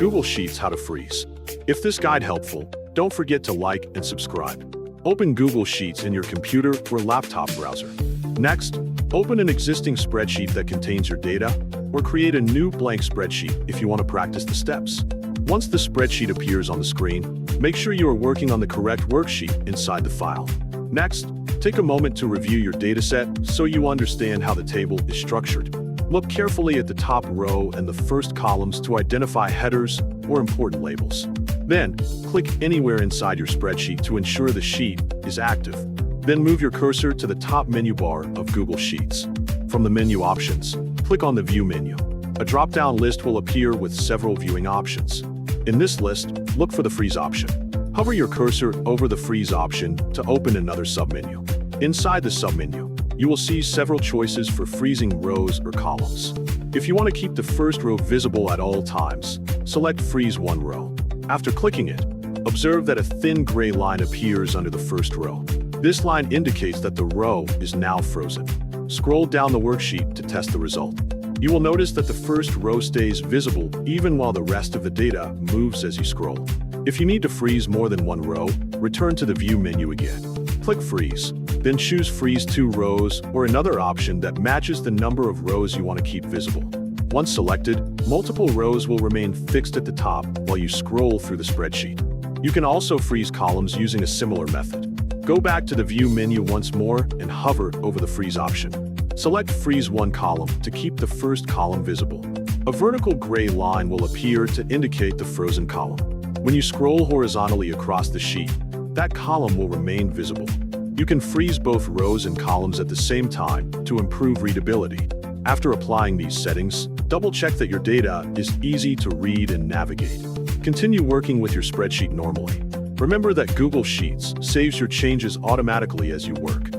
Google Sheets How to Freeze. If this guide helpful, don't forget to like and subscribe. Open Google Sheets in your computer or laptop browser. Next, open an existing spreadsheet that contains your data, or create a new blank spreadsheet if you want to practice the steps. Once the spreadsheet appears on the screen, make sure you are working on the correct worksheet inside the file. Next, take a moment to review your dataset so you understand how the table is structured. Look carefully at the top row and the first columns to identify headers or important labels. Then, click anywhere inside your spreadsheet to ensure the sheet is active. Then move your cursor to the top menu bar of Google Sheets. From the menu options, click on the View menu. A drop-down list will appear with several viewing options. In this list, look for the Freeze option. Hover your cursor over the Freeze option to open another submenu. Inside the submenu, you will see several choices for freezing rows or columns. If you want to keep the first row visible at all times, select Freeze one row. After clicking it, observe that a thin gray line appears under the first row. This line indicates that the row is now frozen. Scroll down the worksheet to test the result. You will notice that the first row stays visible even while the rest of the data moves as you scroll. If you need to freeze more than one row, return to the View menu again. Click Freeze, then choose Freeze 2 rows or another option that matches the number of rows you want to keep visible. Once selected, multiple rows will remain fixed at the top while you scroll through the spreadsheet. You can also freeze columns using a similar method. Go back to the View menu once more and hover over the Freeze option. Select Freeze one column to keep the first column visible. A vertical gray line will appear to indicate the frozen column. When you scroll horizontally across the sheet, that column will remain visible. You can freeze both rows and columns at the same time to improve readability. After applying these settings, double-check that your data is easy to read and navigate. Continue working with your spreadsheet normally. Remember that Google Sheets saves your changes automatically as you work.